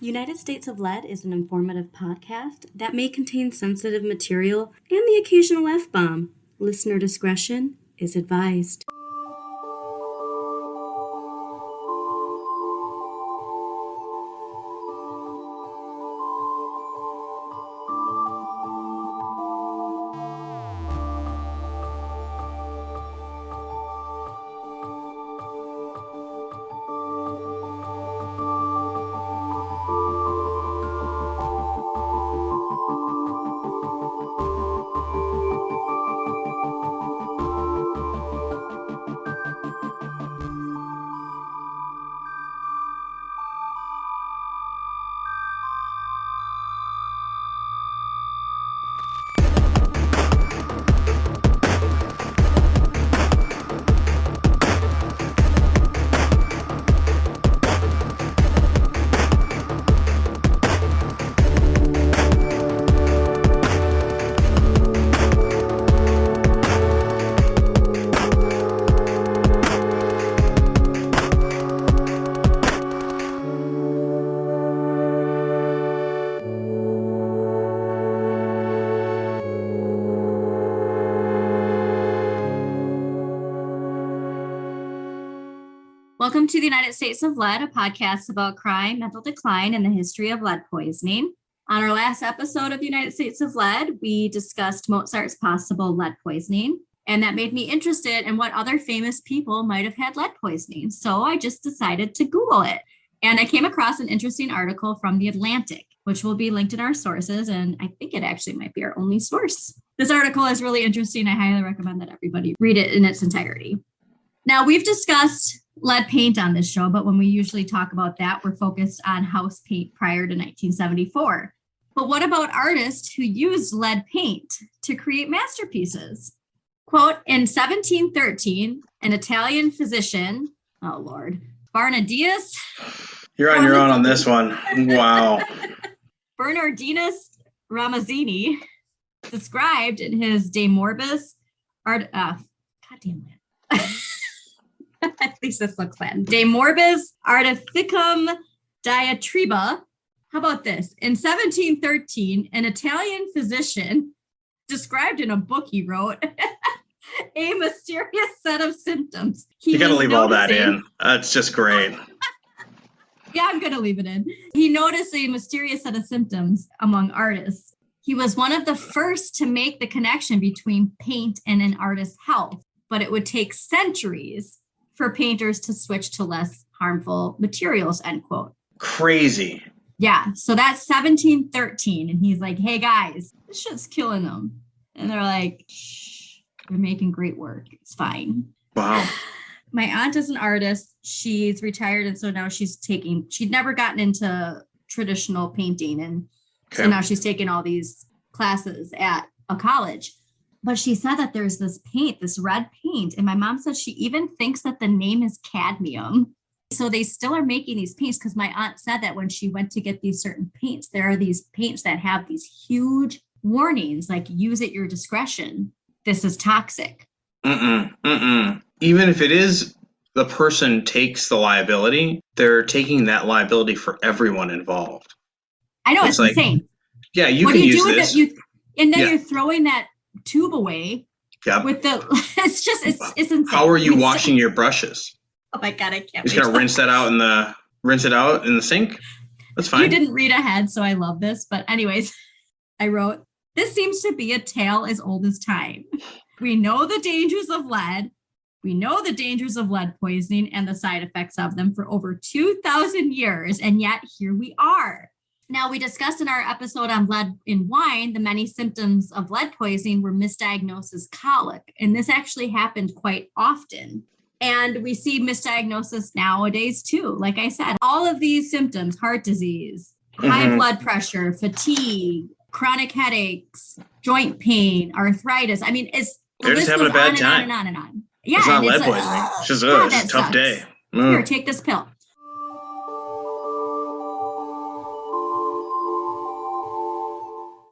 United States of Lead is an informative podcast that may contain sensitive material and the occasional F-bomb. Listener discretion is advised. Welcome to the United States of Lead, a podcast about crime, mental decline, and the history of lead poisoning. On our last episode of the United States of Lead, we discussed Mozart's possible lead poisoning, and that made me interested in what other famous people might have had lead poisoning. So I just decided to Google it, and I came across an interesting article from The Atlantic, which will be linked in our sources, and I think it actually might be our only source. This article is really interesting. I highly recommend that everybody read it in its entirety. Now, we've discussed lead paint on this show, but when we usually talk about that, we're focused on house paint prior to 1974. But what about artists who used lead paint to create masterpieces? Quote, in 1713, an Italian physician, oh Lord, Barnardius. You're on your own on this one. Wow. Bernardinus Ramazzini described in his De Morbis Art, God damn it. At least this looks bad. De Morbis Artificum Diatriba. How about this? In 1713, an Italian physician described in a book he wrote a mysterious set of symptoms. You got to leave all that in. That's just great. Yeah, I'm going to leave it in. He noticed a mysterious set of symptoms among artists. He was one of the first to make the connection between paint and an artist's health, but it would take centuries for painters to switch to less harmful materials, end quote. Crazy. Yeah, so that's 1713. And he's like, hey guys, this shit's killing them. And they're like, shh, we're making great work. It's fine. Wow. My aunt is an artist. She's retired. And so now she'd never gotten into traditional painting. And so now she's taking all these classes at a college. But she said that there's this paint, this red paint. And my mom said she even thinks that the name is cadmium. So they still are making these paints because my aunt said that when she went to get these certain paints, there are these paints that have these huge warnings, like use at your discretion. This is toxic. Even if it is the person takes the liability, they're taking that liability for everyone involved. I know, it's like, insane. Yeah, you can use this. You're throwing that tube away. Yep. With the it's insane. How are you washing your brushes? Oh my god, I can't. Just gonna rinse it out in the sink. That's fine. You didn't read ahead, so I love this. But anyways, I wrote, this seems to be a tale as old as time. We know the dangers of lead. We know the dangers of lead poisoning and the side effects of them for over 2,000 years, and yet here we are. Now, we discussed in our episode on lead in wine, the many symptoms of lead poisoning were misdiagnosed as colic. And this actually happened quite often. And we see misdiagnosis nowadays too. Like I said, all of these symptoms, heart disease, high blood pressure, fatigue, chronic headaches, joint pain, arthritis. I mean, they're just having a bad time. On and on and on. Yeah. It's not lead poisoning. It's just it's a tough day. Here, take this pill.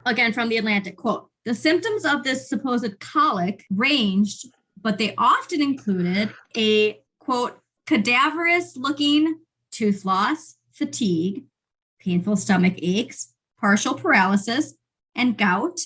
Again, from The Atlantic, quote, the symptoms of this supposed colic ranged, but they often included a, quote, cadaverous looking tooth loss, fatigue, painful stomach aches, partial paralysis, and gout,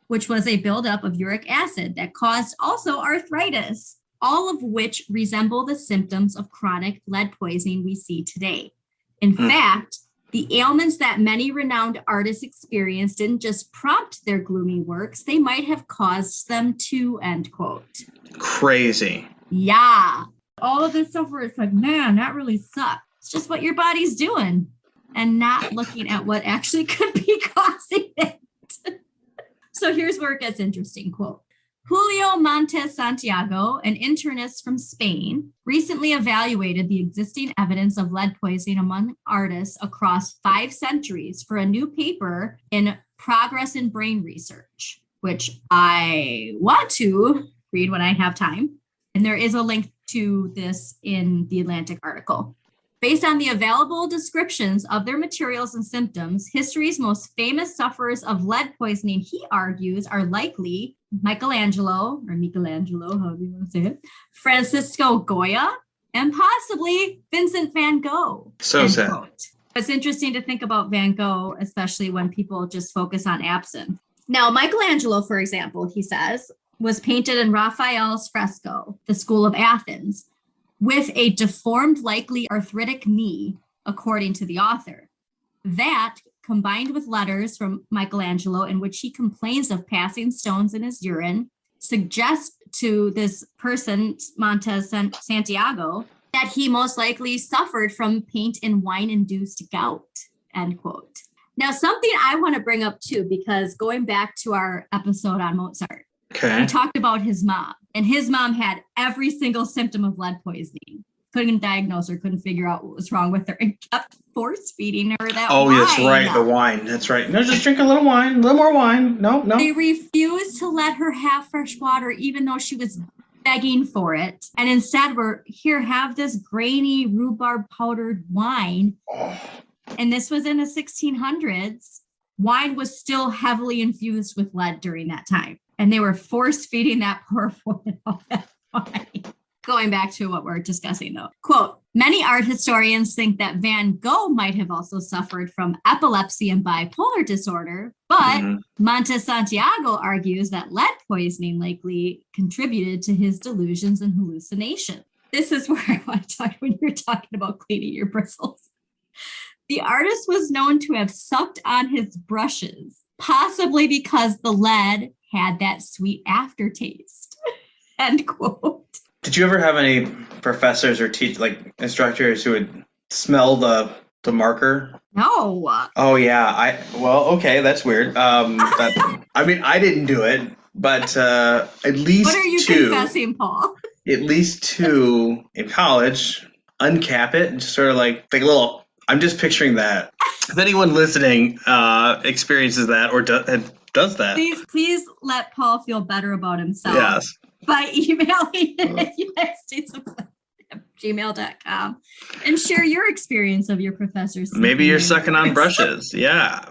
which was a buildup of uric acid that caused also arthritis, all of which resemble the symptoms of chronic lead poisoning we see today. In fact, the ailments that many renowned artists experienced didn't just prompt their gloomy works, they might have caused them to, end quote. Crazy. Yeah. All of this stuff where it's like, man, that really sucks. It's just what your body's doing and not looking at what actually could be causing it. So here's where it gets interesting. Quote, Julio Montes Santiago, an internist from Spain, recently evaluated the existing evidence of lead poisoning among artists across 5 centuries for a new paper in Progress in Brain Research, which I want to read when I have time. And there is a link to this in the Atlantic article. Based on the available descriptions of their materials and symptoms, history's most famous sufferers of lead poisoning, he argues, are likely Michelangelo, however you want to say it, Francisco Goya, and possibly Vincent van Gogh. So sad. Quote. It's interesting to think about Van Gogh, especially when people just focus on absinthe. Now, Michelangelo, for example, he says, was painted in Raphael's fresco, the School of Athens, with a deformed, likely arthritic knee, according to the author. That, combined with letters from Michelangelo in which he complains of passing stones in his urine, suggests to this person, Montes Santiago, that he most likely suffered from paint and wine-induced gout, end quote. Now, something I want to bring up too, because going back to our episode on Mozart, we talked about his mom, and his mom had every single symptom of lead poisoning. Couldn't diagnose her, couldn't figure out what was wrong with her, and kept force feeding her that wine. That's right, the wine. That's right. No, just drink a little wine, a little more wine. No. They refused to let her have fresh water, even though she was begging for it. And instead were, here, have this grainy rhubarb powdered wine. Oh. And this was in the 1600s. Wine was still heavily infused with lead during that time. And they were force feeding that poor woman all that wine. Going back to what we're discussing though. Quote, many art historians think that Van Gogh might have also suffered from epilepsy and bipolar disorder, but Montes Santiago argues that lead poisoning likely contributed to his delusions and hallucinations. This is where I want to talk when you're talking about cleaning your bristles. The artist was known to have sucked on his brushes, possibly because the lead had that sweet aftertaste, end quote. Did you ever have any professors or instructors who would smell the marker? No. Oh yeah. Okay, that's weird. I didn't do it, but at least what are you 2. Confessing, Paul? At least 2 in college. Uncap it and just sort of like a little. I'm just picturing that. If anyone listening experiences that or does that, please let Paul feel better about himself. Yes. By emailing unitedstatesofgmail.com and share your experience of your professors. Maybe you're sucking on brushes. Yeah.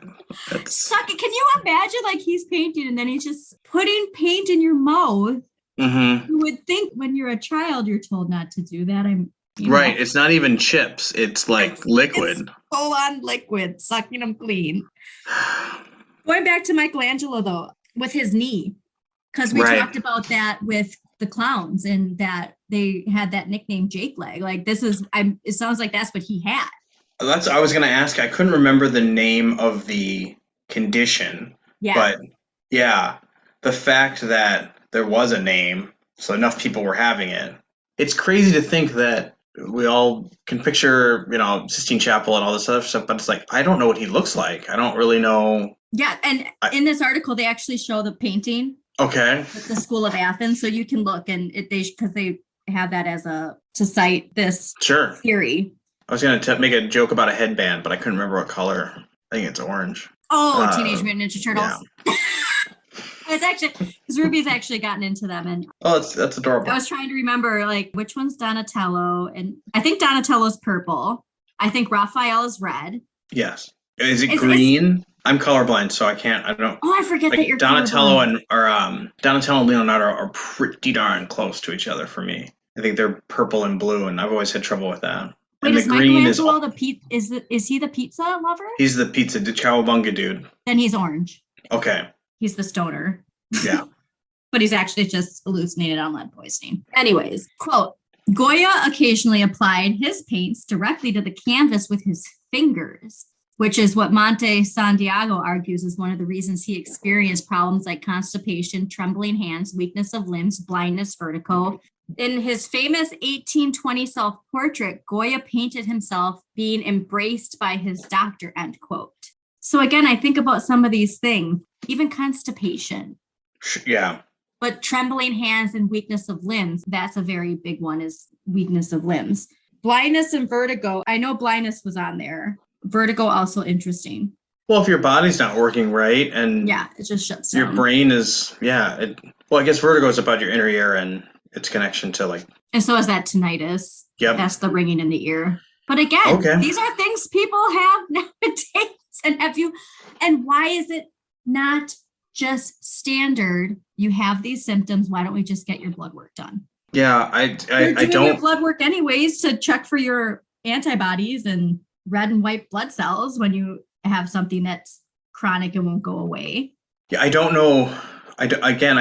Sucking. Can you imagine he's painting and then he's just putting paint in your mouth? Mm-hmm. You would think when you're a child, you're told not to do that. Right. It's not even chips. It's liquid. It's full on liquid, sucking them clean. Going back to Michelangelo though, with his knee. Because we talked about that with the clowns and that they had that nickname Jake Leg. It sounds like that's what he had. I was going to ask. I couldn't remember the name of the condition. Yeah. But yeah, the fact that there was a name, so enough people were having it. It's crazy to think that we all can picture, Sistine Chapel and all this other stuff, but it's I don't know what he looks like. I don't really know. Yeah. And in this article, they actually show the painting. Okay. At the School of Athens, so you can look and because they have that to cite this theory. I was going to make a joke about a headband, but I couldn't remember what color. I think it's orange. Oh, Teenage Mutant Ninja Turtles. Yeah. It's actually because Ruby's actually gotten into them, and that's adorable. I was trying to remember which one's Donatello, and I think Donatello's purple. I think Raphael is red. Yes. Is it green? I'm colorblind, so I don't. Oh, I forget that you're Donatello colorblind. Donatello and Leonardo are pretty darn close to each other for me. I think they're purple and blue, and I've always had trouble with that. Wait, and the is green is Michelangelo is he the pizza lover? He's the pizza cowabunga dude. Then he's orange. Okay. He's the stoner. Yeah. But he's actually just hallucinated on lead poisoning. Anyways, quote, Goya occasionally applied his paints directly to the canvas with his fingers, which is what Monte Santiago argues is one of the reasons he experienced problems like constipation, trembling hands, weakness of limbs, blindness, vertigo. In his famous 1820 self-portrait, Goya painted himself being embraced by his doctor, end quote. So again, I think about some of these things, even constipation. Yeah. But trembling hands and weakness of limbs, that's a very big one, is weakness of limbs. Blindness and vertigo. I know blindness was on there. Vertigo also interesting. Well, if your body's not working right and it just shuts down. Your brain is, I guess vertigo is about your inner ear and its connection to like. And so is that tinnitus. Yep. That's the ringing in the ear. But again, These are things people have nowadays. And why is it not just standard? You have these symptoms. Why don't we just get your blood work done? Yeah, I don't. Your blood work anyways to check for your antibodies and red and white blood cells when you have something that's chronic and won't go away. Yeah, I don't know. I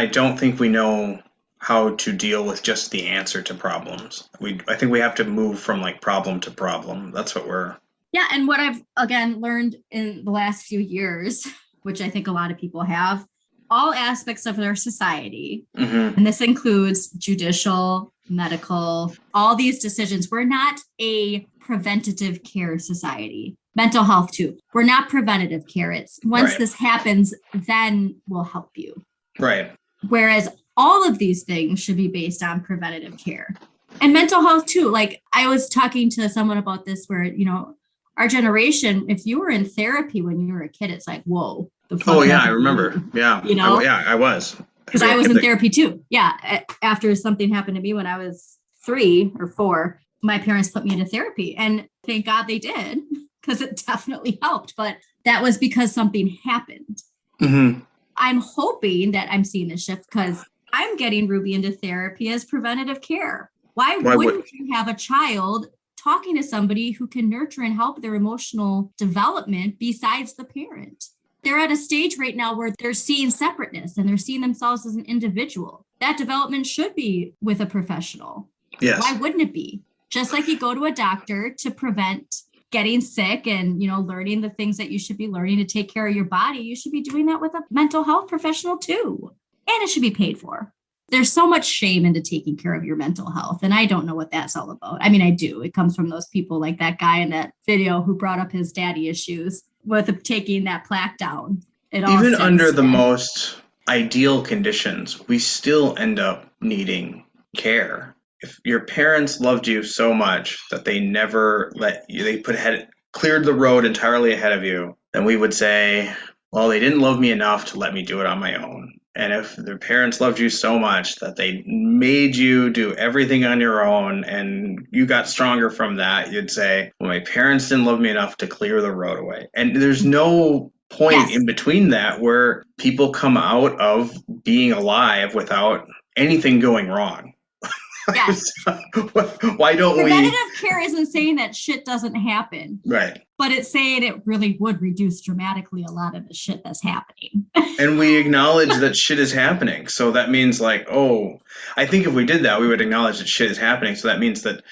don't think we know how to deal with just the answer to problems. I think we have to move from like problem to problem. That's what we're. Yeah, and what I've again learned in the last few years, which I think a lot of people have, all aspects of their society, and this includes judicial, medical, all these decisions. We're not a preventative care society. Mental health too. We're not preventative care. It's once this happens, then we'll help you. Right. Whereas all of these things should be based on preventative care. And mental health too. Like I was talking to someone about this where, our generation, if you were in therapy when you were a kid, it's like, whoa. Oh, yeah, I remember. Yeah. I was. Because I was in therapy too. Yeah. After something happened to me when I was 3 or 4, my parents put me into therapy. And thank God they did, because it definitely helped. But that was because something happened. Mm-hmm. I'm hoping that I'm seeing this shift because I'm getting Ruby into therapy as preventative care. Why wouldn't you have a child talking to somebody who can nurture and help their emotional development besides the parent? They're at a stage right now where they're seeing separateness and they're seeing themselves as an individual. That development should be with a professional. Yes. Why wouldn't it be? Just like you go to a doctor to prevent getting sick and, learning the things that you should be learning to take care of your body, you should be doing that with a mental health professional too. And it should be paid for. There's so much shame into taking care of your mental health. And I don't know what that's all about. I mean, I do. It comes from those people like that guy in that video who brought up his daddy issues with taking that plaque down. Even under the most ideal conditions, we still end up needing care. If your parents loved you so much that they never cleared the road entirely ahead of you, then we would say, well, they didn't love me enough to let me do it on my own. And if their parents loved you so much that they made you do everything on your own and you got stronger from that, you'd say, well, my parents didn't love me enough to clear the road away. And there's no point in between that where people come out of being alive without anything going wrong. Yes. Why don't Preventative care isn't saying that shit doesn't happen. Right. But it's saying it really would reduce dramatically a lot of the shit that's happening. And we acknowledge that shit is happening. So that means I think if we did that, we would acknowledge that shit is happening. So that means that,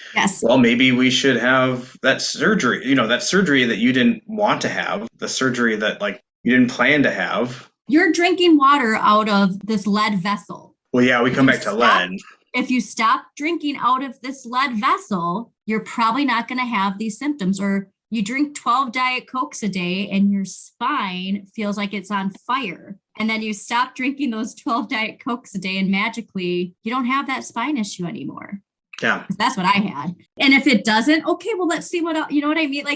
well, maybe we should have that surgery, that surgery that you didn't want to have, the surgery that you didn't plan to have. You're drinking water out of this lead vessel. Well, yeah, we come back to lead. If you stop drinking out of this lead vessel, you're probably not going to have these symptoms. Or you drink 12 Diet Cokes a day and your spine feels like it's on fire. And then you stop drinking those 12 Diet Cokes a day and magically you don't have that spine issue anymore. Yeah. That's what I had. And if it doesn't, okay, well, let's see what else, you know what I mean?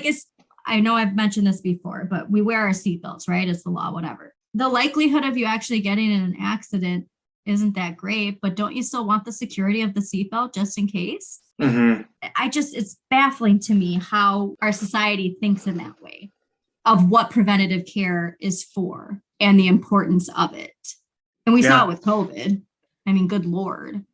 I know I've mentioned this before, but we wear our seatbelts, right? It's the law, whatever. The likelihood of you actually getting in an accident isn't that great, but don't you still want the security of the seatbelt just in case? Mm-hmm. It's baffling to me how our society thinks in that way of what preventative care is for and the importance of it. And we saw it with COVID. I mean, good Lord.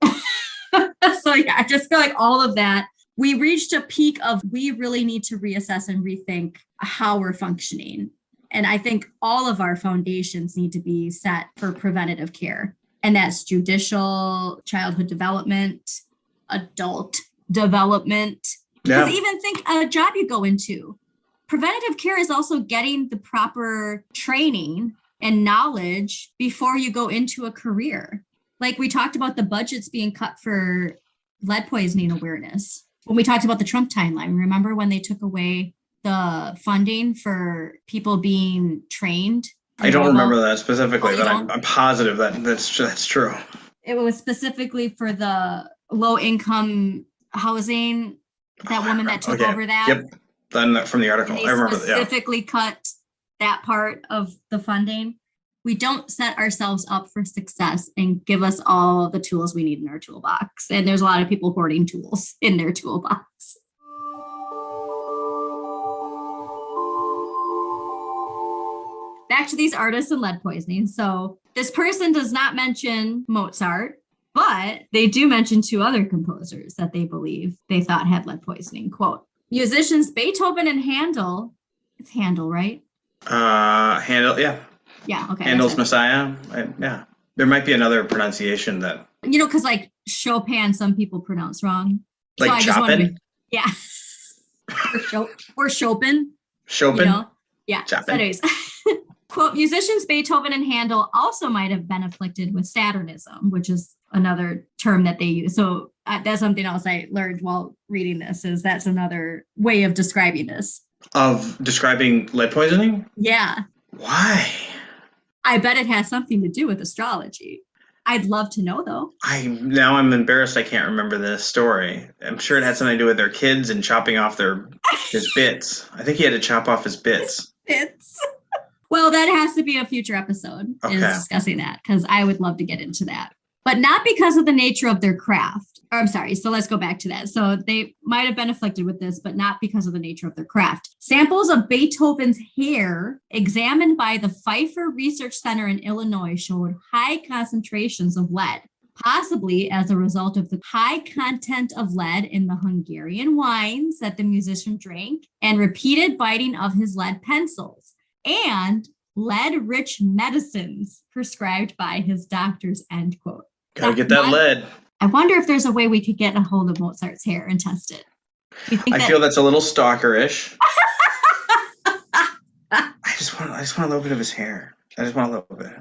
So yeah, I just feel like all of that we reached a peak of we really need to reassess and rethink how we're functioning. And I think all of our foundations need to be set for preventative care. And that's judicial, childhood development, adult development. Because even think a job you go into, preventative care is also getting the proper training and knowledge before you go into a career. Like we talked about the budgets being cut for lead poisoning awareness. When we talked about the Trump timeline, remember when they took away the funding for people being trained? I don't remember that specifically, but I'm positive that's true. It was specifically for the low income housing, that woman that took over that. Yep. Then from the article, I remember that. Specifically cut that part of the funding. We don't set ourselves up for success and give us all the tools we need in our toolbox. And there's a lot of people hoarding tools in their toolbox. Back to these artists and lead poisoning. So this person does not mention Mozart, but they do mention two other composers that they believe they thought had lead poisoning. Quote, musicians Beethoven and Handel. It's Handel, right? Handel, yeah. Yeah, okay. Handel's Messiah. Yeah. There might be another pronunciation that... because like Chopin, some people pronounce wrong. Like so Chopin? Yeah. or Chopin. Chopin? Yeah. Chopin. So anyways, quote, musicians Beethoven and Handel also might have been afflicted with Saturnism, which is another term that they use. So that's something else I learned while reading this, is that's another way of describing this. Of describing lead poisoning? Yeah. Why? I bet it has something to do with astrology. I'd love to know, though. I'm embarrassed I can't remember this story. I'm sure it had something to do with their kids and chopping off his bits. I think he had to chop off his bits. Well, that has to be a future episode is discussing that, because I would love to get into that. But not because of the nature of their craft. I'm sorry. So let's go back to that. So they might have been afflicted with this, but not because of the nature of their craft. Samples of Beethoven's hair examined by the Pfeiffer Research Center in Illinois showed high concentrations of lead, possibly as a result of the high content of lead in the Hungarian wines that the musician drank and repeated biting of his lead pencils, and lead-rich medicines prescribed by his doctors, end quote. Gotta get that lead. I wonder if there's a way we could get a hold of Mozart's hair and test it. I feel that's a little stalkerish. I just want a little bit of his hair. I just want a little bit.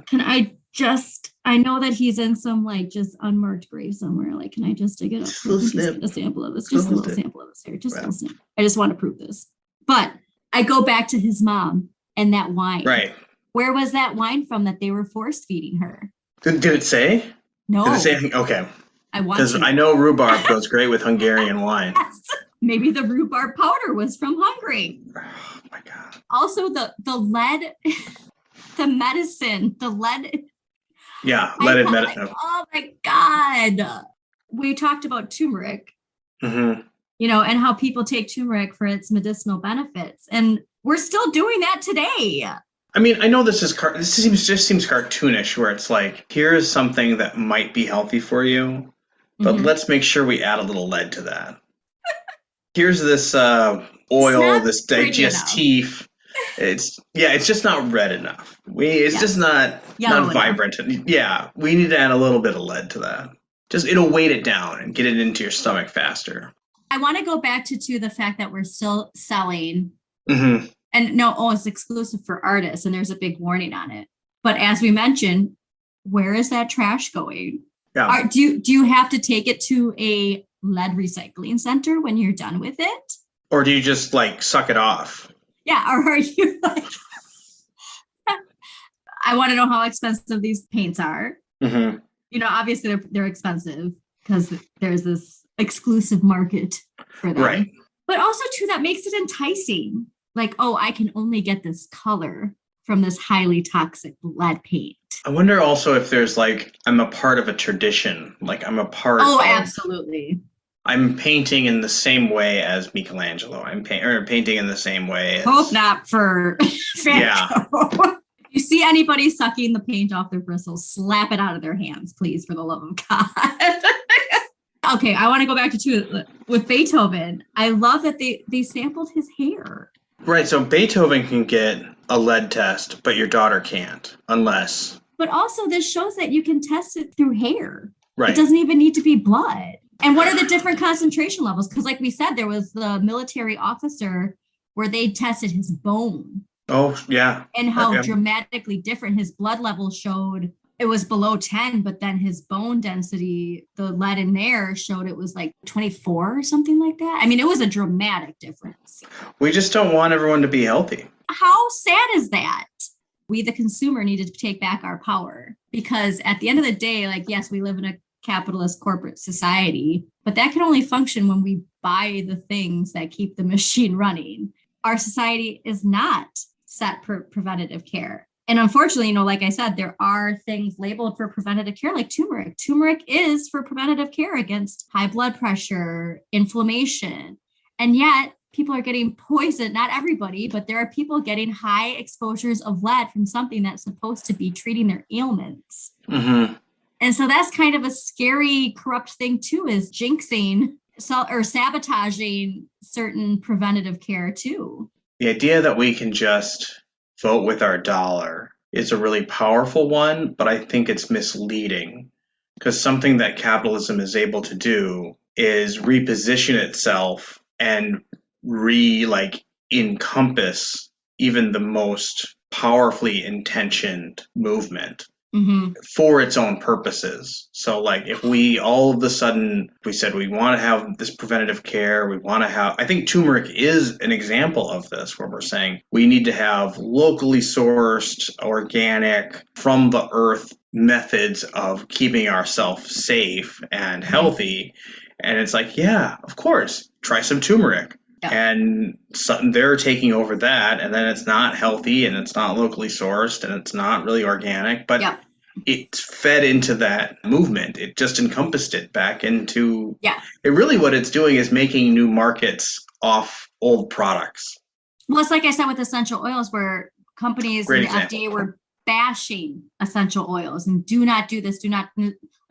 I know that he's in some like just unmarked grave somewhere. Like, can I just dig it up? Just get a sample of this. Just a little sample of his hair. Just a little snip. I just want to prove this. But I go back to his mom and that wine. Right. Where was that wine from that they were force feeding her? Did it say? No. Did it say anything? Okay. Because I know rhubarb goes great with Hungarian wine. Yes. Maybe the rhubarb powder was from Hungary. Oh my God. Also the lead, the medicine, the lead. Yeah, leaded medicine. Like, oh my God. We talked about turmeric, mm-hmm. And how people take turmeric for its medicinal benefits. And we're still doing that today. I mean, I know this seems cartoonish, where it's like, here's something that might be healthy for you, but let's make sure we add a little lead to that. Here's this oil, this digestif. It's just not red enough. It's just not vibrant. Yeah, we need to add a little bit of lead to that. It'll weight it down and get it into your stomach faster. I want to go back to the fact that we're still selling. Mm-hmm. And it's exclusive for artists, and there's a big warning on it. But as we mentioned, where is that trash going? Yeah. Do you have to take it to a lead recycling center when you're done with it? Or do you just like suck it off? Yeah. Or are you like, I want to know how expensive these paints are. Mm-hmm. Obviously they're expensive because there's this exclusive market for them. Right. But also too, that makes it enticing. Like, I can only get this color from this highly toxic lead paint. I wonder also if there's I'm a part of a tradition. I'm a part of... Oh, absolutely. I'm painting in the same way as Michelangelo. I'm painting in the same way as... Hope not for Van Yeah. Gogh. If you see anybody sucking the paint off their bristles, slap it out of their hands, please, for the love of God. Okay, I want to go back to with Beethoven. I love that they sampled his hair. Right, so Beethoven can get a lead test, but your daughter can't, unless... But also, this shows that you can test it through hair. Right. It doesn't even need to be blood. And what are the different concentration levels? Because like we said, there was the military officer where they tested his bone. Oh, yeah. And how dramatically different his blood level showed. It was below 10, but then his bone density, the lead in there showed it was like 24 or something like that. I mean, it was a dramatic difference. We just don't want everyone to be healthy. How sad is that? We, the consumer, needed to take back our power, because at the end of the day, like, yes, we live in a capitalist corporate society, but that can only function when we buy the things that keep the machine running. Our society is not set for preventative care. And unfortunately, like I said, there are things labeled for preventative care, like turmeric. Turmeric is for preventative care against high blood pressure, inflammation. And yet people are getting poisoned, not everybody, but there are people getting high exposures of lead from something that's supposed to be treating their ailments. Mm-hmm. And so that's kind of a scary, corrupt thing too, is jinxing or sabotaging certain preventative care too. The idea that we can just vote with our dollar is a really powerful one, but I think it's misleading, because something that capitalism is able to do is reposition itself and encompass even the most powerfully intentioned movement for its own purposes. So like if we all of a sudden, we said we want to have this preventative care, I think turmeric is an example of this, where we're saying we need to have locally sourced, organic, from the earth methods of keeping ourselves safe and healthy. And it's like, yeah, of course, try some turmeric. And they're taking over that, and then it's not healthy, and it's not locally sourced, and it's not really organic, but it fed into that movement. It just encompassed it back into... It really, what it's doing is making new markets off old products. Well, it's like I said with essential oils, where companies and the FDA were bashing essential oils and do not do this,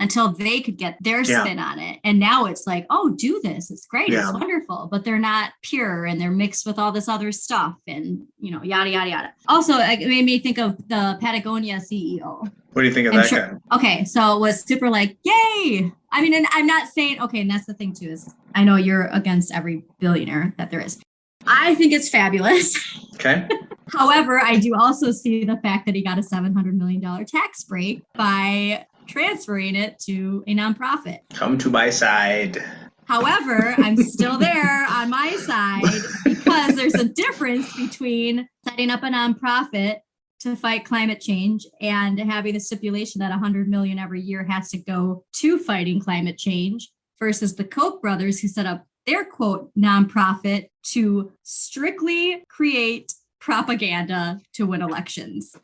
until they could get their spin on it. And now it's like, oh, do this. It's great. It's wonderful. But they're not pure, and they're mixed with all this other stuff, and, yada, yada, yada. Also, it made me think of the Patagonia CEO. What do you think of that guy? Okay, so it was super like, yay. I mean, and I'm not saying, okay, and that's the thing too, is I know you're against every billionaire that there is. I think it's fabulous. Okay. However, I do also see the fact that he got a $700 million tax break by transferring it to a nonprofit. Come to my side. However, I'm still there on my side, because there's a difference between setting up a nonprofit to fight climate change and having the stipulation that $100 million every year has to go to fighting climate change, versus the Koch brothers, who set up their, quote, nonprofit to strictly create propaganda to win elections.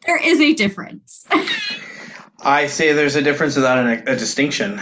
There is a difference. I say there's a difference without a distinction,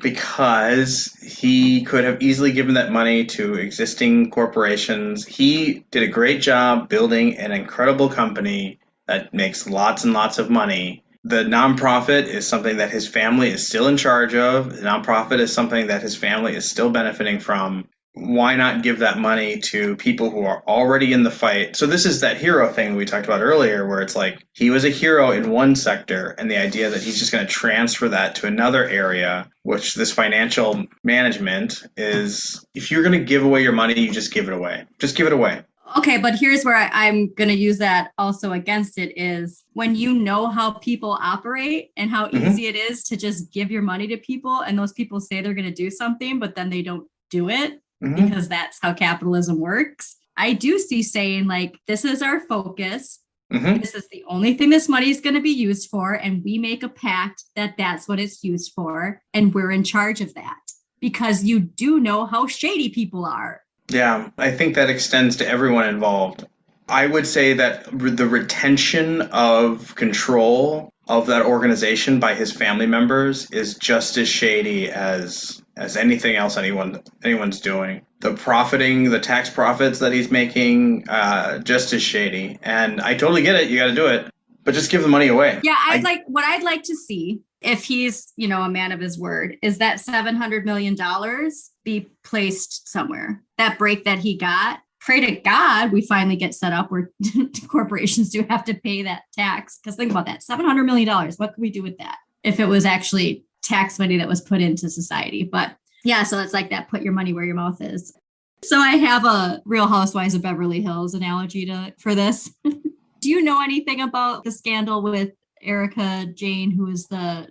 because he could have easily given that money to existing corporations. He did a great job building an incredible company that makes lots and lots of money. The nonprofit is something that his family is still in charge of. The nonprofit is something that his family is still benefiting from. Why not give that money to people who are already in the fight? So this is that hero thing we talked about earlier, where it's like he was a hero in one sector, and the idea that he's just going to transfer that to another area, which this financial management is, if you're going to give away your money, you just give it away. Just give it away. Okay, but here's where I'm going to use that also against it, is when you know how people operate and how easy it is to just give your money to people, and those people say they're going to do something, but then they don't do it. Because that's how capitalism works. I do see saying like, this is our focus. This is the only thing this money is going to be used for. And we make a pact that that's what it's used for. And we're in charge of that, because you do know how shady people are. Yeah, I think that extends to everyone involved. I would say that the retention of control of that organization by his family members is just as shady as anything else anyone's doing. The tax profits that he's making, just as shady. And I totally get it. You got to do it. But just give the money away. Yeah, what I'd like to see, if he's, a man of his word, is that $700 million be placed somewhere. That break that he got, pray to God we finally get set up where corporations do have to pay that tax. Because think about that, $700 million. What could we do with that if it was actually tax money that was put into society? But yeah, so it's like that, put your money where your mouth is. So I have a Real Housewives of Beverly Hills analogy for this. Do you know anything about the scandal with Erica Jane, who is the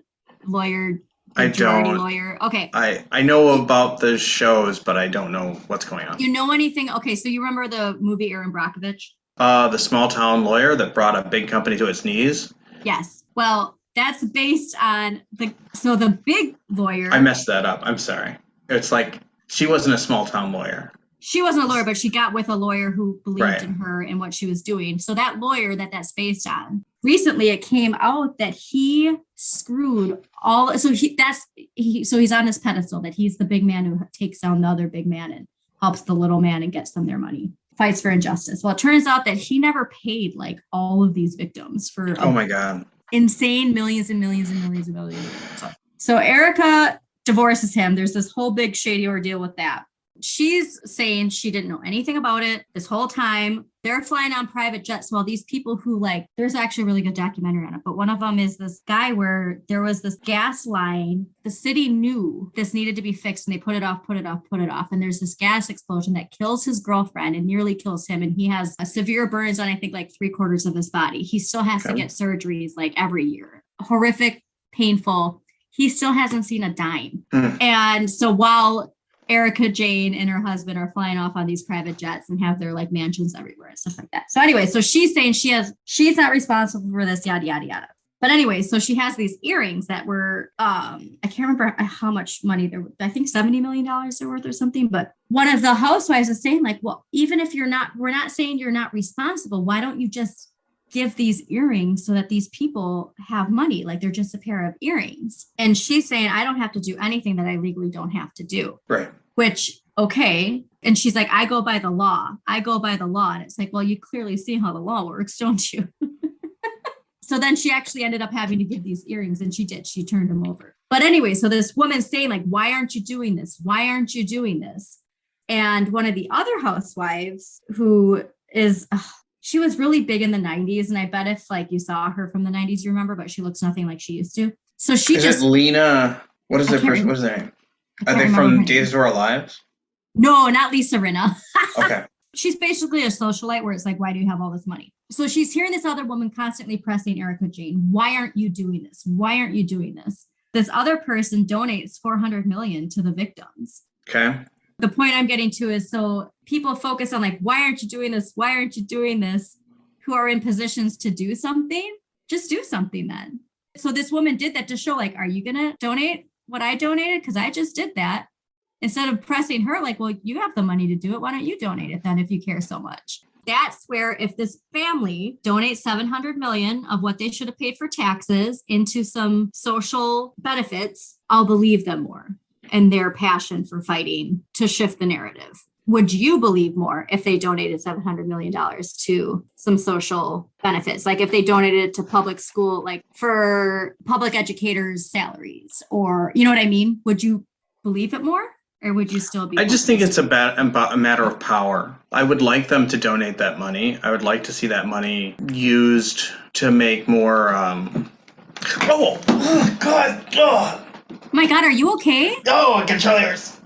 lawyer? I don't. Lawyer. Okay. I know about the shows, but I don't know what's going on. You know anything? Okay, so you remember the movie Erin Brockovich? The small town lawyer that brought a big company to its knees? Yes. Well, that's based on the big lawyer. I messed that up. I'm sorry. It's like she wasn't a small town lawyer. She wasn't a lawyer, but she got with a lawyer who believed in her and what she was doing. So that lawyer that's based on, recently it came out that he screwed all. So he's on this pedestal that he's the big man who takes down the other big man and helps the little man and gets them their money, fights for injustice. Well, it turns out that he never paid like all of these victims for oh my God, insane millions and millions and millions and millions. So Erica divorces him. There's this whole big shady ordeal with that. She's saying she didn't know anything about it this whole time. They're flying on private jets. Well, these people who there's actually a really good documentary on it, but one of them is this guy where there was this gas line. The city knew this needed to be fixed and they put it off. And there's this gas explosion that kills his girlfriend and nearly kills him. And he has severe burns on, I think, like 3/4 of his body. He still has to get surgeries like every year. Horrific, painful. He still hasn't seen a dime. And so while Erica Jane and her husband are flying off on these private jets and have their like mansions everywhere and stuff like that. So anyway, so she's saying she's not responsible for this, yada, yada, yada. But anyway, so she has these earrings that were, I can't remember how much money I think $70 million they're worth or something. But one of the housewives is saying like, well, even if we're not saying you're not responsible, why don't you just give these earrings so that these people have money? Like they're just a pair of earrings. And she's saying, I don't have to do anything that I legally don't have to do. Right. Which, okay. And she's like, I go by the law. And it's like, well, you clearly see how the law works, don't you? So then she actually ended up having to give these earrings, and she did. She turned them over. But anyway, so this woman's saying like, why aren't you doing this? Why aren't you doing this? And one of the other housewives who is... she was really big in the 90s. And I bet if like you saw her from the 90s, you remember, but she looks nothing like she used to. So she is it Lena? What is their person? What's their name? Are they from Days of Our Lives? No, not Lisa Rinna. Okay. She's basically a socialite where it's like, why do you have all this money? So she's hearing this other woman constantly pressing Erica Jane. Why aren't you doing this? Why aren't you doing this? This other person donates $400 million to the victims. Okay. The point I'm getting to is, so people focus on like, why aren't you doing this? Why aren't you doing this? Who are in positions to do something? Just do something then. So this woman did that to show like, are you going to donate what I donated? Because I just did that. Instead of pressing her like, well, you have the money to do it. Why don't you donate it then if you care so much? That's where if this family donates $700 million of what they should have paid for taxes into some social benefits, I'll believe them more and their passion for fighting to shift the narrative. Would you believe more if they donated $700 million to some social benefits? Like if they donated it to public school, like for public educators' salaries, or you know what I mean? Would you believe it more? Or would you still be? I just think it's a matter of power. I would like them to donate that money. I would like to see that money used to make more. Oh God! Oh my God, are you okay? Oh, I can tell yours.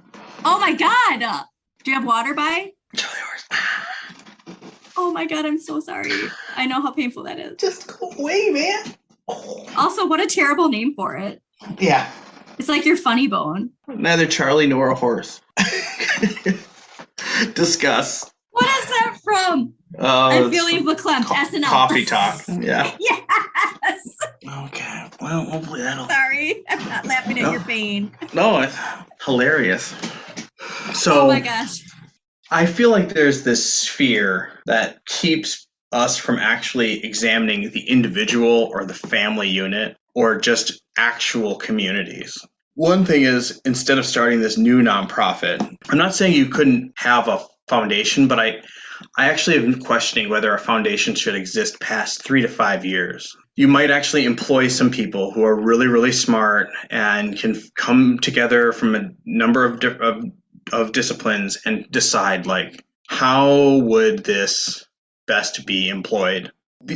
Oh my God! Do you have water by? Tell yours. Oh my God, I'm so sorry. I know how painful that is. Just go away, man. Oh. Also, what a terrible name for it. Yeah. It's like your funny bone. Neither Charlie nor a horse. Discuss. What is that from? I'm feeling verklempt. SNL. Coffee talk. Yeah. Yes. Okay. Well, hopefully that'll. Sorry, I'm not laughing at your pain. No, it's hilarious. So. Oh my gosh. I feel like there's this sphere that keeps us from actually examining the individual or the family unit or just actual communities. One thing is, instead of starting this new nonprofit, I'm not saying you couldn't have a foundation, but I actually am questioning whether a foundation should exist past 3 to 5 years. You might actually employ some people who are really, really smart and can come together from a number of disciplines and decide, like, how would this best be employed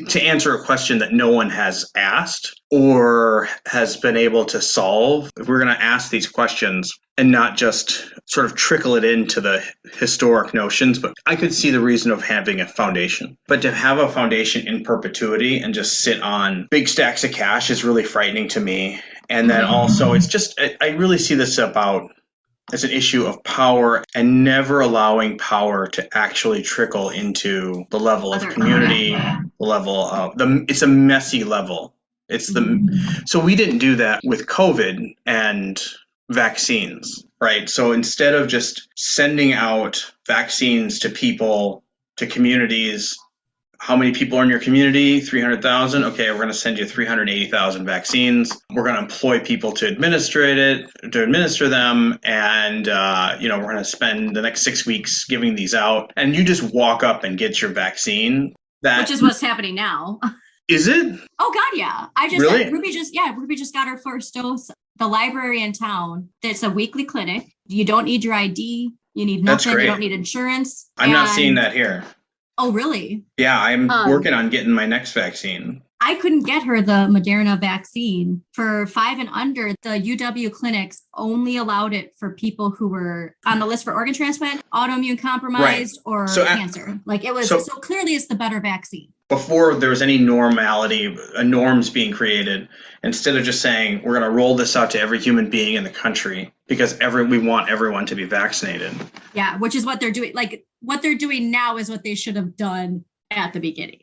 to answer a question that no one has asked or has been able to solve. If we're going to ask these questions and not just sort of trickle it into the historic notions, but I could see the reason of having a foundation. But to have a foundation in perpetuity and just sit on big stacks of cash is really frightening to me. And then also, it's just, I really see this as an issue of power and never allowing power to actually trickle into the level of community, the level of it's a messy level. So we didn't do that with COVID and vaccines, right? So instead of just sending out vaccines to people, to communities, how many people are in your community? 300,000. Okay, we're going to send you 380,000 vaccines. We're going to employ people to administer them, and we're going to spend the next 6 weeks giving these out. And you just walk up and get your vaccine. Which is what's happening now. Is it? Oh God, yeah. Ruby just got her first dose. The library in town. It's a weekly clinic. You don't need your ID. You need nothing. You don't need insurance. I'm not seeing that here. Oh, really? Yeah, I'm working on getting my next vaccine. I couldn't get her the Moderna vaccine. For 5 and under, the UW clinics only allowed it for people who were on the list for organ transplant, autoimmune compromised, or cancer. So clearly it's the better vaccine. Before there was any normality, norms being created, instead of just saying, we're going to roll this out to every human being in the country because we want everyone to be vaccinated. Yeah, which is what they're doing. Like, what they're doing now is what they should have done at the beginning.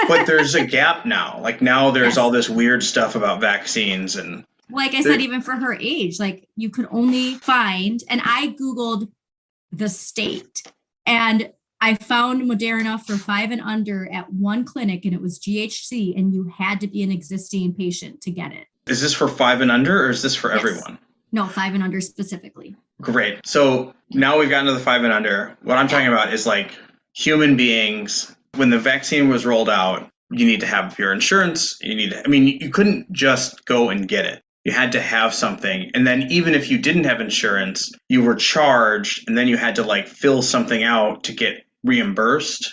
But there's a gap now. Like, now there's all this weird stuff about vaccines. And like I said, even for her age, like, you could only find, and I Googled the state, and I found Moderna for 5 and under at one clinic, and it was GHC, and you had to be an existing patient to get it. Is this for 5 and under, or is this for everyone? No, 5 and under specifically. Great. So now we've gotten to the 5 and under. What I'm talking about is, like, human beings. When the vaccine was rolled out, you need to have your insurance. You couldn't just go and get it. You had to have something. And then even if you didn't have insurance, you were charged, and then you had to, like, fill something out to get reimbursed.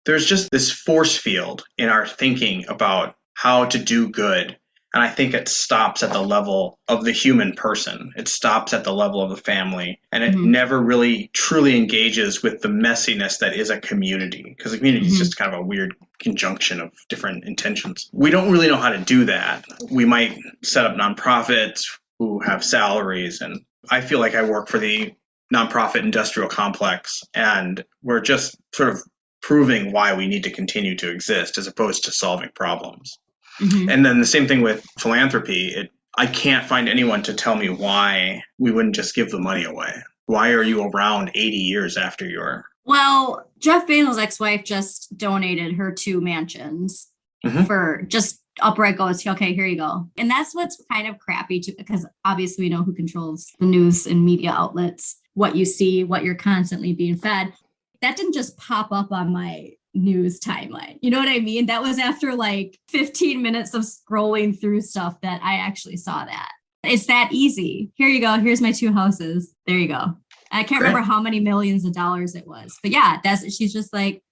There's just this force field in our thinking about how to do good. And I think it stops at the level of the human person. It stops at the level of the family. And it never really truly engages with the messiness that is a community. Because a community is just kind of a weird conjunction of different intentions. We don't really know how to do that. We might set up nonprofits who have salaries. And I feel like I work for the nonprofit industrial complex. And we're just sort of proving why we need to continue to exist as opposed to solving problems. And then the same thing with philanthropy. I can't find anyone to tell me why we wouldn't just give the money away. Why are you around 80 years after your... Well, Jeff Bezos' ex-wife just donated her 2 mansions for just upright goes, okay, here you go. And that's what's kind of crappy too, because obviously we know who controls the news and media outlets, what you see, what you're constantly being fed. That didn't just pop up on my news timeline. You know what I mean? That was after like 15 minutes of scrolling through stuff that I actually saw that. It's that easy. Here you go. Here's my 2 houses. There you go. I can't remember how many millions of dollars it was. But yeah, she's just like,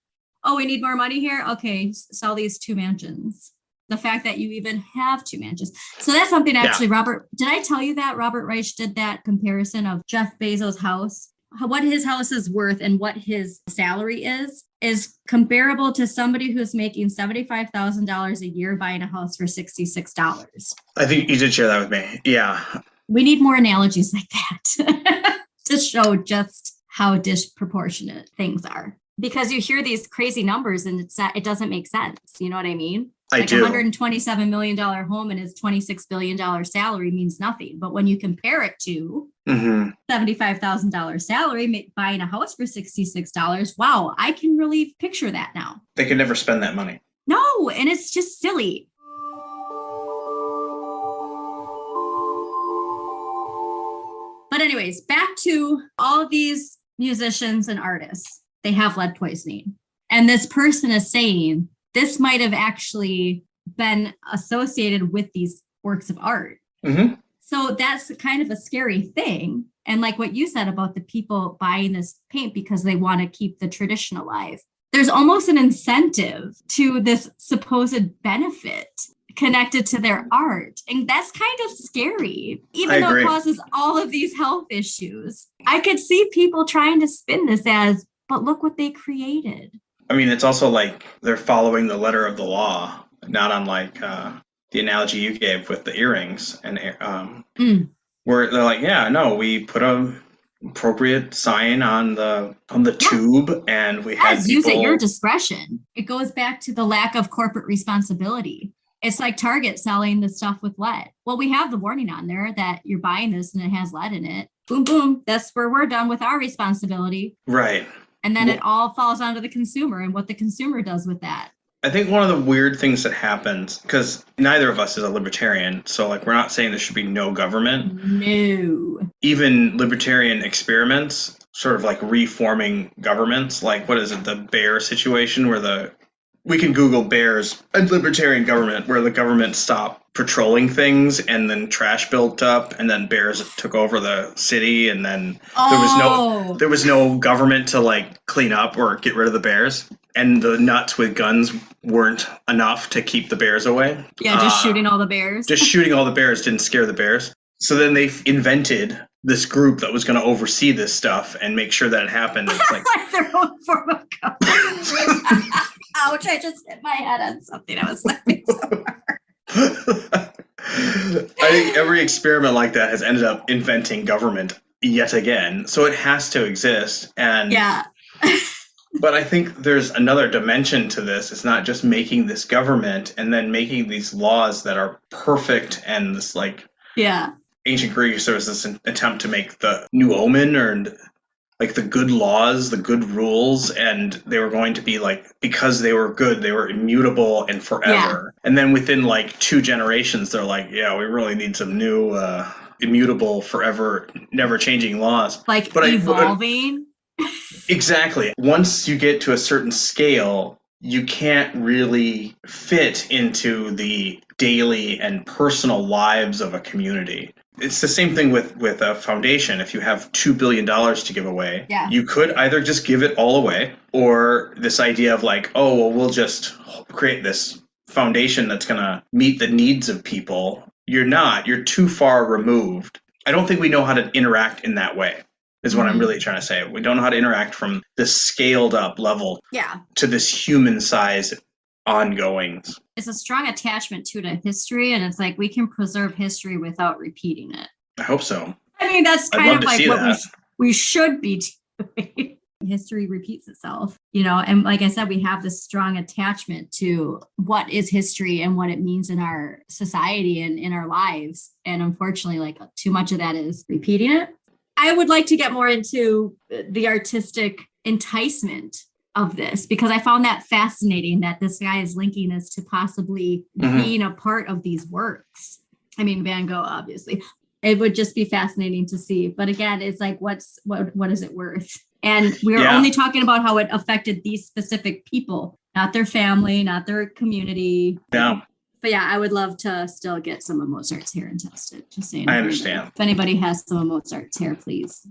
oh, we need more money here? Okay, sell these 2 mansions. The fact that you even have 2 mansions. So that's something actually, Robert, did I tell you that Robert Reich did that comparison of Jeff Bezos' house? What his house is worth and what his salary is comparable to somebody who's making $75,000 a year buying a house for $66. I think you did share that with me. Yeah. We need more analogies like that to show just how disproportionate things are. Because you hear these crazy numbers and it doesn't make sense. You know what I mean? I do. $127 million home and his $26 billion salary means nothing. But when you compare it to $75,000 salary, buying a house for $66, wow, I can really picture that now. They could never spend that money. No, and it's just silly. But anyways, back to all of these musicians and artists. They have lead poisoning. And this person is saying this might have actually been associated with these works of art. Mm-hmm. So that's kind of a scary thing. And like what you said about the people buying this paint because they want to keep the tradition alive, there's almost an incentive to this supposed benefit connected to their art. And that's kind of scary, even though it causes all of these health issues. I could see people trying to spin this as, but look what they created. I mean, it's also like they're following the letter of the law, not unlike the analogy you gave with the earrings, and where they're like, yeah, no, we put a appropriate sign on the tube, and we had people use at your discretion. It goes back to the lack of corporate responsibility. It's like Target selling the stuff with lead. Well, we have the warning on there that you're buying this and it has lead in it. Boom, boom. That's where we're done with our responsibility. Right. And then it all falls onto the consumer and what the consumer does with that. I think one of the weird things that happens, because neither of us is a libertarian, so like we're not saying there should be no government. No. Even libertarian experiments, sort of like reforming governments, like what is it, the bear situation where we can Google bears and libertarian government, where the government stopped patrolling things and then trash built up and then bears took over the city, and then there was no government to like clean up or get rid of the bears, and the nuts with guns weren't enough to keep the bears away. Yeah, just shooting all the bears. Just shooting all the bears didn't scare the bears. So then they invented this group that was going to oversee this stuff and make sure that it happened. It's like their own form of government. Ouch, I just hit my head on something. I was laughing so hard. I think every experiment like that has ended up inventing government yet again. So it has to exist. And yeah. But I think there's another dimension to this. It's not just making this government and then making these laws that are perfect, and this like ancient Greece, there was this attempt to make the new omen, or like the good laws, the good rules, and they were going to be like, because they were good, they were immutable and forever. Yeah. And then within like 2 generations, they're like, yeah, we really need some new immutable, forever, never changing laws. Like evolving? Exactly. Once you get to a certain scale, you can't really fit into the daily and personal lives of a community. It's the same thing with a foundation. If you have $2 billion to give away, you could either just give it all away, or this idea of like, oh, well, we'll just create this foundation that's going to meet the needs of people. You're too far removed. I don't think we know how to interact in that way, is what I'm really trying to say. We don't know how to interact from this scaled up level to this human size ongoings. It's a strong attachment to history, and it's like we can preserve history without repeating it. I hope so. I mean, that's kind of like what we should be doing. History repeats itself, and like I said, we have this strong attachment to what is history and what it means in our society and in our lives. And unfortunately, like too much of that is repeating it. I would like to get more into the artistic enticement of this, because I found that fascinating that this guy is linking this to possibly being a part of these works. I mean, Van Gogh, obviously. It would just be fascinating to see. But again, it's like, what is it worth? And we're only talking about how it affected these specific people, not their family, not their community. Yeah. But yeah, I would love to still get some of Mozart's hair and test it. Just saying. I understand. If anybody has some of Mozart's hair, please.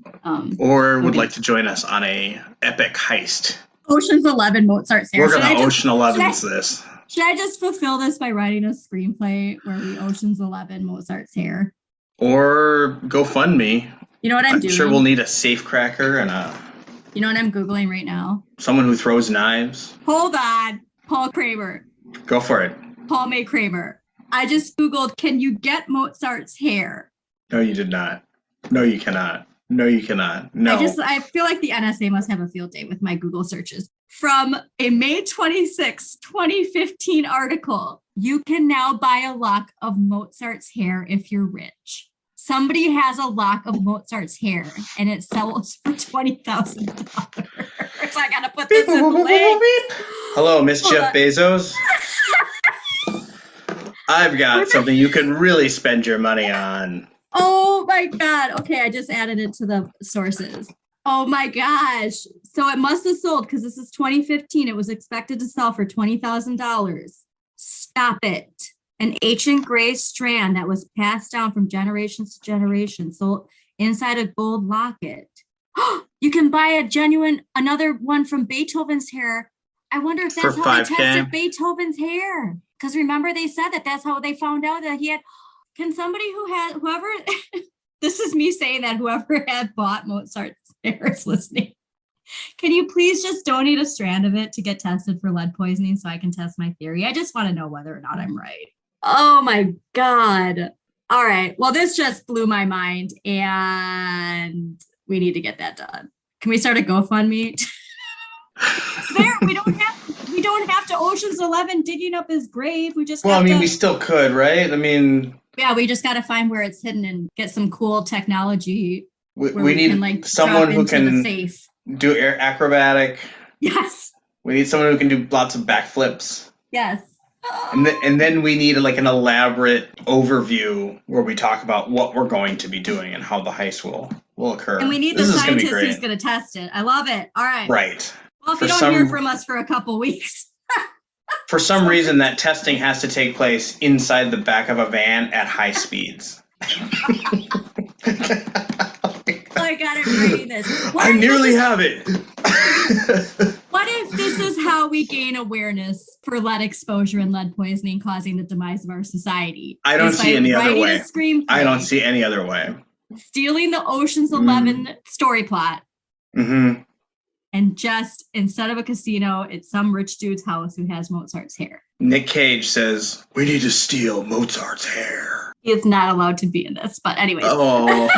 Or would like to join us on a epic heist. Ocean's 11 Mozart's hair. We're going to Ocean 11's this. Should I just fulfill this by writing a screenplay where we Ocean's 11 Mozart's hair? Or GoFundMe. You know what I'm doing? I'm sure we'll need a safecracker and You know what I'm Googling right now? Someone who throws knives. Hold on. Paul Kramer. Go for it. Paul May Kramer. I just Googled, can you get Mozart's hair? No, you did not. No, you cannot. No, you cannot. No. I feel like the NSA must have a field day with my Google searches. From a May 26, 2015 article, you can now buy a lock of Mozart's hair if you're rich. Somebody has a lock of Mozart's hair and it sells for $20,000. So I gotta put this in the link. Hello, Miss Jeff Bezos. I've got something you can really spend your money on. Oh my God. Okay, I just added it to the sources. Oh my gosh. So it must have sold because this is 2015. It was expected to sell for $20,000. Stop it. An ancient gray strand that was passed down from generations to generations, sold inside a gold locket. You can buy another one from Beethoven's hair. I wonder if that's how they tested Beethoven's hair. Because remember, they said that's how they found out that he had. Can somebody whoever, this is me saying that whoever had bought Mozart's hair is listening. Can you please just donate a strand of it to get tested for lead poisoning so I can test my theory? I just want to know whether or not I'm right. Oh my God. All right. Well, this just blew my mind and we need to get that done. Can we start a GoFundMe? We don't have to Ocean's 11 digging up his grave. We just we still could, right? Yeah, we just got to find where it's hidden and get some cool technology. We need someone who can do air acrobatic. Yes. We need someone who can do lots of backflips. Yes. And then we need like an elaborate overview where we talk about what we're going to be doing and how the heist will occur. And we need the scientist who's going to test it. I love it. All right. Right. Well, if you don't hear from us for a couple weeks. For some reason, that testing has to take place inside the back of a van at high speeds. I got it writing this. I nearly have it. What if this is how we gain awareness for lead exposure and lead poisoning causing the demise of our society? I don't see any other way. I don't see any other way. Stealing the Ocean's 11 story plot. Mm-hmm. And just instead of a casino, it's some rich dude's house who has Mozart's hair. Nick Cage says, we need to steal Mozart's hair. He is not allowed to be in this, but anyways. Oh,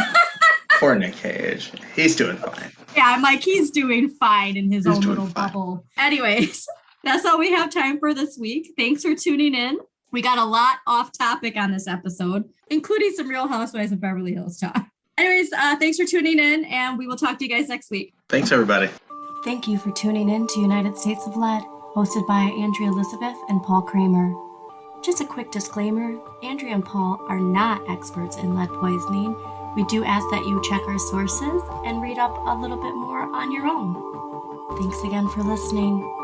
poor Nick Cage. He's doing fine. Yeah, I'm like, he's doing fine in his own little bubble. Anyways, that's all we have time for this week. Thanks for tuning in. We got a lot off topic on this episode, including some Real Housewives of Beverly Hills talk. Anyways, thanks for tuning in, and we will talk to you guys next week. Thanks, everybody. Thank you for tuning in to United States of Lead, hosted by Andrea Elizabeth and Paul Kramer. Just a quick disclaimer, Andrea and Paul are not experts in lead poisoning. We do ask that you check our sources and read up a little bit more on your own. Thanks again for listening.